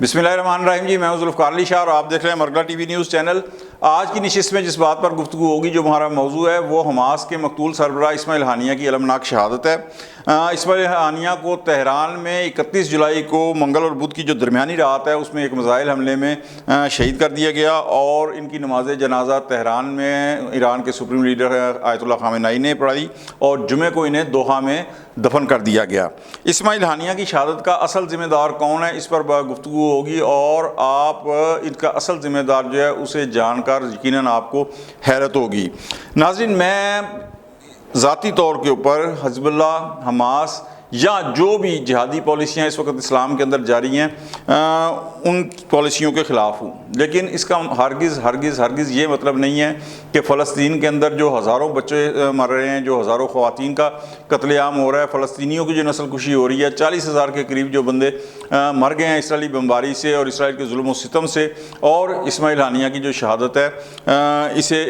बिस्मिल्लाहिर्रहमानिर्रहीम जी, मैं हूं ज़ुल्फ़िकार अली शाह और आप देख रहे हैं मरगला टीवी न्यूज़ चैनल। आज की नशिस्त में जिस बात पर गुफ्तगू होगी, जो हमारा मौजू है, वो हमास के मकतूल सरबराह इस्माइल हानिया की अलमनाक शहादत है। इस्माइल हानिया को तेहरान में 31 जुलाई को मंगल और बुध की जो दरमियानी रात है, उसमें एक मिसाइल हमले में शहीद कर दिया गया और इनकी नमाज जनाजा तेहरान में ईरान के सुप्रीम लीडर आयतुल्लाह ख़ामेनी ने पढ़ाई और जुमे को इन्हें दोहा में दफन कर दिया गया। इस्माइल हानिया की शहादत का असल ज़िम्मेदार कौन है, इस पर गुफ्तगू होगी और आप इनका असल ज़िम्मेदार जो है उसे जानकर यकीनन आपको हैरत होगी। नाज़रीन, मैं ज़ाती तौर के ऊपर हिज़्बुल्लाह, हमास या जो भी जिहादी पॉलिसियाँ इस वक्त इस्लाम के अंदर जारी हैं उन पॉलिसियों के ख़िलाफ़ हूँ, लेकिन इसका हरगिज़ ये मतलब नहीं है कि फ़लस्तीन के अंदर जो हज़ारों बच्चे मर रहे हैं, जो हज़ारों ख़वातीन का कत्लेआम हो रहा है, फ़लस्तीनियों की जो नस्ल कुशी हो रही है, 40,000 के करीब जो बंदे मर गए हैं इसराइली बमबारी से और इसराइल के जुल्म व सितम से, और इस्माइल हानिया की जो शहादत है इसे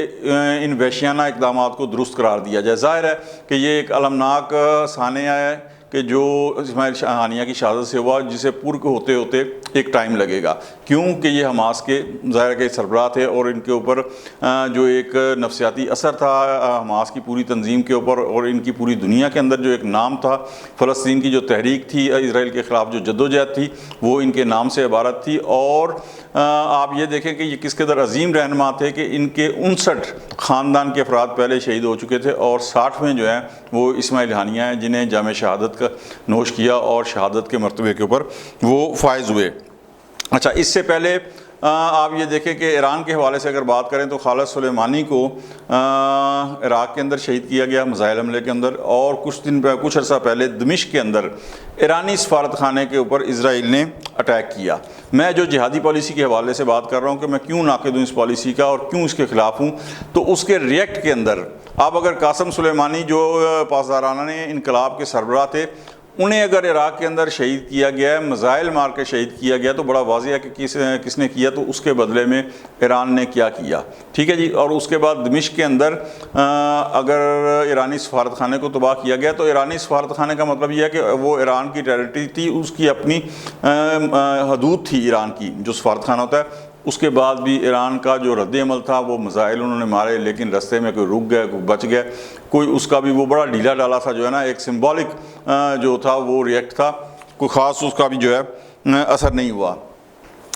इन वहशियाना इक़दामात को दुरुस्त करार दिया जाए। ज़ाहिर है कि ये एक अलमनाक सानिया है कि जो इस्माइल हानिया की शहादत से हुआ, जिसे पूर्ण होते होते एक टाइम लगेगा, क्योंकि ये हमास के ज़ाहिर के सरबराह थे और इनके ऊपर जो एक नफसियाती असर था हमास की पूरी तंजीम के ऊपर और इनकी पूरी दुनिया के अंदर जो एक नाम था, फ़लस्तीन की जो तहरीक थी, इसराइल के ख़िलाफ़ जो जद्दोजहद थी, वो इनके नाम से इबारत थी। और आप ये देखें कि ये किस कदर अजीम रहनुमा थे कि इनके 59 ख़ानदान के अफराद पहले शहीद हो चुके थे और 60वें जो हैं वो इस्माइल हानिया हैं, जिन्हें जाम शहादत का नोश किया और शहादत के मरतबे के ऊपर वो फ़ाइज़ हुए। अच्छा, इससे पहले आप ये देखें कि ईरान के हवाले से अगर बात करें तो खालिद सुलेमानी को इराक़ के अंदर शहीद किया गया मिसाइल हमले के अंदर, और कुछ अर्सा पहले दमिश्क के अंदर ईरानी सफारत खाने के ऊपर इसराइल ने अटैक किया। मैं जो जिहादी पॉलिसी के हवाले से बात कर रहा हूँ कि मैं क्यों नाक़िद हूँ इस पॉलिसी का और क्यों इसके ख़िलाफ़ हूँ, तो उसके रिएक्ट के अंदर आप अगर कासम सुलेमानी जो पासदाराना इनकलाब के सरबराह थे, उन्हें अगर इराक़ के अंदर शहीद किया गया है, मिसाइल मार के शहीद किया गया, तो बड़ा वाज़ेह है कि किसने किया, तो उसके बदले में ईरान ने क्या किया। ठीक है जी। और उसके बाद दमिश्क के अंदर अगर ईरानी सफारत खाने को तबाह किया गया, तो ईरानी सफारत खाने का मतलब यह है कि वो ईरान की टेरिटरी थी, उसकी अपनी हदूद थी ईरान की, जो सफारत खाना होता है। उसके बाद भी ईरान का जो रद्द-ए-अमल था, वो मिसाइल उन्होंने मारे, लेकिन रास्ते में कोई रुक गया, कोई बच गया, कोई उसका भी वो बड़ा ढीला डाला सा जो है ना, एक सिंबॉलिक जो था वो रिएक्ट था, कोई ख़ास उसका भी जो है असर नहीं हुआ।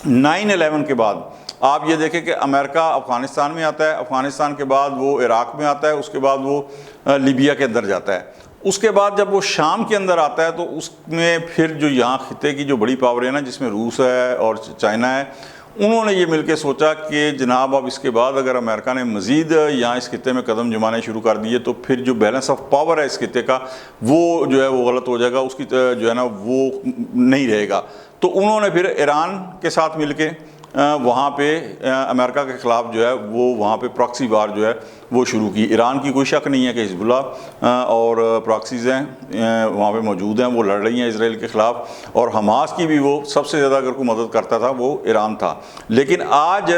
9/11 के बाद आप ये देखें कि अमेरिका अफ़गानिस्तान में आता है, अफ़गानिस्तान के बाद वो इराक़ में आता है, उसके बाद वो लीबिया के अंदर जाता है, उसके बाद जब वो शाम के अंदर आता है तो उसमें फिर जो यहाँ खिते की जो बड़ी पावर है ना, जिसमें रूस है और चाइना है, उन्होंने ये मिलकर सोचा कि जनाब अब इसके बाद अगर अमेरिका ने मज़ीद यहाँ इस खिते में कदम जमाने शुरू कर दिए तो फिर जो बैलेंस ऑफ पावर है इस खिते का वो जो है वो गलत हो जाएगा, उसकी जो है ना वो नहीं रहेगा। तो उन्होंने फिर ईरान के साथ मिलके वहाँ पे अमेरिका के ख़िलाफ़ जो है वो वहाँ पे प्रॉक्सी वार जो है वो शुरू की। ईरान की कोई शक नहीं है कि हिज़्बुल्लाह और प्रॉक्सीज़ हैं वहाँ पे मौजूद हैं, वो लड़ रही हैं इसराइल के ख़िलाफ़, और हमास की भी वो सबसे ज़्यादा अगर कोई मदद करता था वो ईरान था। लेकिन आज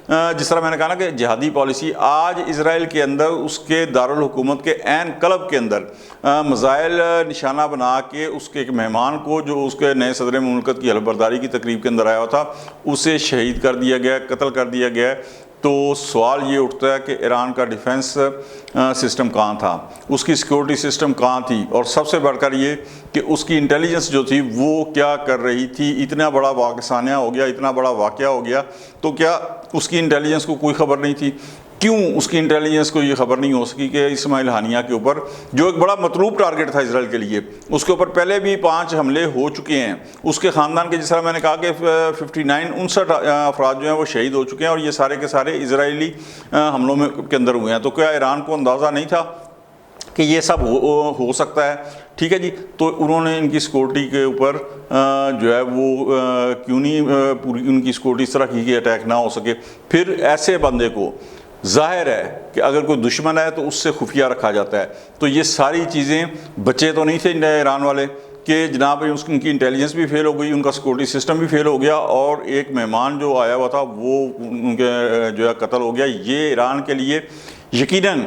जिस तरह मैंने कहा ना कि जिहादी पॉलिसी, आज इसराइल के अंदर उसके दारुल हुकूमत के ऐन कलब के अंदर मिसाइल निशाना बना के उसके एक मेहमान को, जो उसके नए सदर मुमलकत की हलफबरदारी की तकरीब के अंदर आया हुआ था, उसे शहीद कर दिया गया, कत्ल कर दिया गया। तो सवाल ये उठता है कि ईरान का डिफेंस सिस्टम कहाँ था, उसकी सिक्योरिटी सिस्टम कहाँ थी, और सबसे बढ़कर ये कि उसकी इंटेलिजेंस जो थी वो क्या कर रही थी। इतना बड़ा वाक़या हो गया, इतना बड़ा वाक़या हो गया, तो क्या उसकी इंटेलिजेंस को कोई ख़बर नहीं थी? क्यों उसकी इंटेलिजेंस को ये ख़बर नहीं हो सकी कि इस्माइल हानिया के ऊपर, जो एक बड़ा मतलूब टारगेट था इसराइल के लिए, उसके ऊपर पहले भी 5 हमले हो चुके हैं, उसके ख़ानदान के, जिस तरह मैंने कहा कि 59 अफराद जो हैं वो शहीद हो चुके हैं और ये सारे के सारे इसराइली हमलों में के अंदर हुए हैं। तो क्या ईरान को अंदाज़ा नहीं था कि ये सब हो सकता है? ठीक है जी। तो उन्होंने इनकी सिक्योरिटी के ऊपर जो है वो क्यों नहीं पूरी उनकी सिक्योरिटी इस तरह की कि अटैक ना हो सके। फिर ऐसे बंदे को ज़ाहिर है कि अगर कोई दुश्मन है तो उससे खुफिया रखा जाता है। तो ये सारी चीज़ें बचे तो नहीं थे ईरान वाले कि जनाब उनकी इंटेलिजेंस भी फेल हो गई, उनका सिक्योरिटी सिस्टम भी फेल हो गया, और एक मेहमान जो आया हुआ था वो उनके जो है कत्ल हो गया। ये ईरान के लिए यकीनन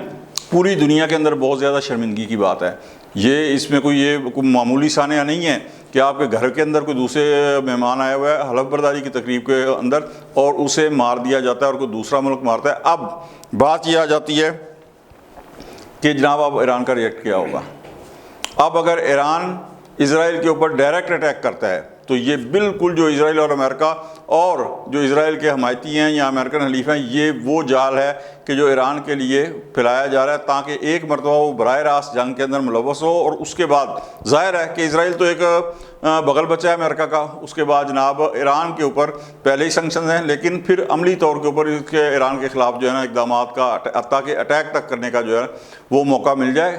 पूरी दुनिया के अंदर बहुत ज़्यादा शर्मिंदगी की बात है یہ اس میں کوئی معمولی سانحہ نہیں ہے کہ آپ کے گھر کے اندر کوئی دوسرے مہمان آیا ہوا ہے حلف برداری کی تقریب کے اندر اور اسے مار دیا جاتا ہے اور کوئی دوسرا ملک مارتا ہے۔ اب بات یہ آ جاتی ہے کہ جناب اب ایران کا ریئیکٹ کیا ہوگا۔ اب اگر ایران اسرائیل کے اوپر ڈائریکٹ اٹیک کرتا ہے تو یہ بالکل جو اسرائیل اور امریکہ اور جو اسرائیل کے حمایتی ہیں یا امریکن حلیف ہیں، یہ وہ جال ہے کہ جو ایران کے لیے پھیلایا جا رہا ہے تاکہ ایک مرتبہ وہ براہ راست جنگ کے اندر ملوث ہو، اور اس کے بعد ظاہر ہے کہ اسرائیل تو ایک بغل بچہ ہے امریکہ کا، اس کے بعد جناب ایران کے اوپر پہلے ہی سینکشنز ہیں، لیکن پھر عملی طور کے اوپر اس کے ایران کے خلاف جو ہے نا اقدامات کا حتیٰ کہ اٹیک تک کرنے کا جو ہے وہ موقع مل جائے۔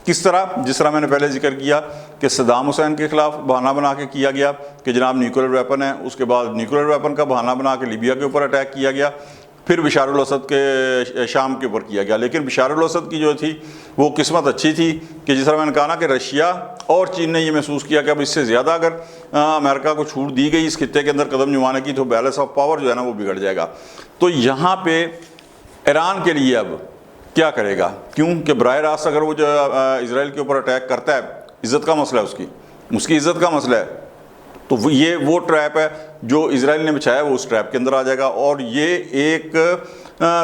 کس طرح؟ جس طرح میں نے پہلے ذکر کیا کہ صدام حسین کے خلاف بہانہ بنا کے کیا گیا کہ جناب نیوکلیر ویپن ہے، اس کے بعد نیوکلیر ویپن کا بہانہ بنا کے لیبیا کے اوپر اٹیک کیا گیا، پھر بشار الاسد کے شام کے اوپر کیا گیا۔ لیکن بشار الاسد کی جو تھی وہ قسمت اچھی تھی کہ جس طرح میں نے کہا نا کہ رشیا اور چین نے یہ محسوس کیا کہ اب اس سے زیادہ اگر امریکہ کو چھوٹ دی گئی اس خطے کے اندر قدم جمانے کی تو بیلنس آف پاور جو ہے نا وہ بگڑ جائے گا۔ تو یہاں پہ ایران کے لیے اب کیا کرے گا؟ کیوں کہ براہ راست اگر وہ جو اسرائیل کے اوپر اٹیک کرتا ہے، عزت کا مسئلہ ہے، اس کی عزت کا مسئلہ ہے، تو یہ وہ ٹریپ ہے جو اسرائیل نے بچھایا، وہ اس ٹریپ کے اندر آ جائے گا۔ اور یہ ایک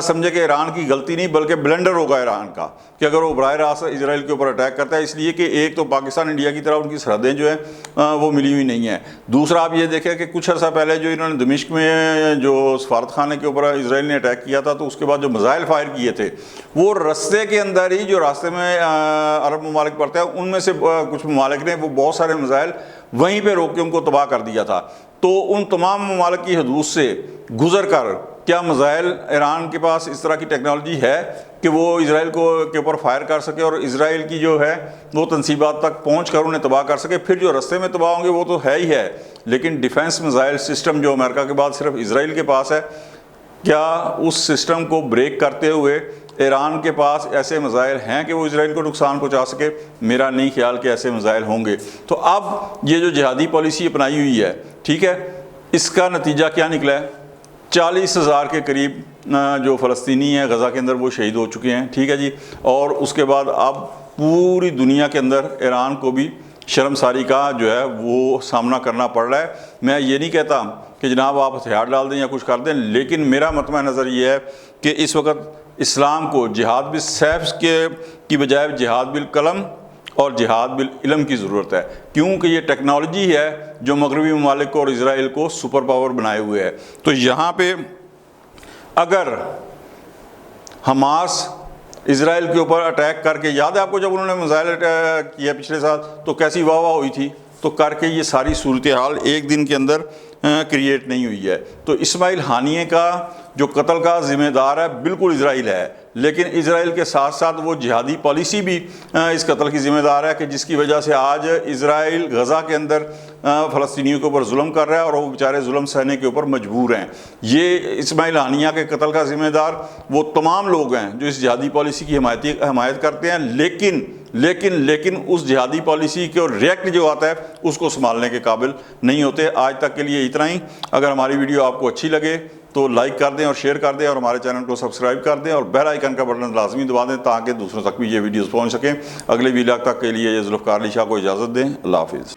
سمجھے کہ ایران کی غلطی نہیں بلکہ بلنڈر ہوگا ایران کا کہ اگر وہ براہ راست اسرائیل کے اوپر اٹیک کرتا ہے، اس لیے کہ ایک تو پاکستان انڈیا کی طرح ان کی سرحدیں جو ہیں وہ ملی ہوئی نہیں ہیں، دوسرا آپ یہ دیکھیں کہ کچھ عرصہ پہلے جو انہوں نے دمشق میں جو سفارت خانے کے اوپر اسرائیل نے اٹیک کیا تھا تو اس کے بعد جو میزائل فائر کیے تھے وہ رستے کے اندر ہی جو راستے میں عرب ممالک پڑتے ہیں ان میں سے کچھ ممالک نے وہ بہت سارے میزائل وہیں پہ روک کے ان کو تباہ کر دیا تھا۔ تو ان تمام ممالک کی حدود سے گزر کر کیا میزائل ایران کے پاس اس طرح کی ٹیکنالوجی ہے کہ وہ اسرائیل کے اوپر فائر کر سکے اور اسرائیل کی جو ہے وہ تنصیبات تک پہنچ کر انہیں تباہ کر سکے؟ پھر جو رستے میں تباہ ہوں گے وہ تو ہے ہی ہے، لیکن ڈیفنس میزائل سسٹم جو امریکہ کے بعد صرف اسرائیل کے پاس ہے، کیا اس سسٹم کو بریک کرتے ہوئے ایران کے پاس ایسے میزائل ہیں کہ وہ اسرائیل کو نقصان پہنچا سکے؟ میرا نہیں خیال کہ ایسے میزائل ہوں گے۔ تو اب یہ جو جہادی پالیسی اپنائی ہوئی ہے، ٹھیک ہے، اس کا نتیجہ کیا نکلا ہے؟ 40,000 کے قریب جو فلسطینی ہیں غزہ کے اندر وہ شہید ہو چکے ہیں، ٹھیک ہے جی، اور اس کے بعد اب پوری دنیا کے اندر ایران کو بھی شرمساری کا جو ہے وہ سامنا کرنا پڑ رہا ہے۔ میں یہ نہیں کہتا کہ جناب آپ ہتھیار ڈال دیں یا کچھ کر دیں، لیکن میرا مطمع نظر یہ ہے کہ اس وقت اسلام کو جہاد بالسیف کی بجائے جہاد بالقلم اور جہاد بالعلم کی ضرورت ہے، کیونکہ یہ ٹیکنالوجی ہے جو مغربی ممالک کو اور اسرائیل کو سپر پاور بنائے ہوئے ہے۔ تو یہاں پہ اگر حماس اسرائیل کے اوپر اٹیک کر کے، یاد ہے آپ کو جب انہوں نے میزائل اٹیک کیا پچھلے سال تو کیسی واہ واہ ہوئی تھی، تو کر کے یہ ساری صورتحال ایک دن کے اندر کریٹ نہیں ہوئی ہے۔ تو اسماعیل ہانیہ کا جو قتل کا ذمہ دار ہے بالکل اسرائیل ہے، لیکن اسرائیل کے ساتھ ساتھ وہ جہادی پالیسی بھی اس قتل کی ذمہ دار ہے کہ جس کی وجہ سے آج اسرائیل غزہ کے اندر فلسطینیوں کے اوپر ظلم کر رہا ہے اور وہ بیچارے ظلم سہنے کے اوپر مجبور ہیں۔ یہ اسماعیل ہانیہ کے قتل کا ذمہ دار وہ تمام لوگ ہیں جو اس جہادی پالیسی کی حمایت کرتے ہیں، لیکن اس جہادی پالیسی کے ریئیکٹ جو آتا ہے اس کو سنبھالنے کے قابل نہیں ہوتے۔ آج تک کے لیے اتنا ہی۔ اگر ہماری ویڈیو آپ کو اچھی لگے تو لائک کر دیں اور شیئر کر دیں اور ہمارے چینل کو سبسکرائب کر دیں اور بیل آئیکن کا بٹن لازمی دبا دیں تاکہ دوسروں تک بھی یہ ویڈیوز پہنچ سکیں۔ اگلے ویلاگ تک کے لیے یہ ذوالفقار علی شاہ کو اجازت دیں۔ اللہ حافظ۔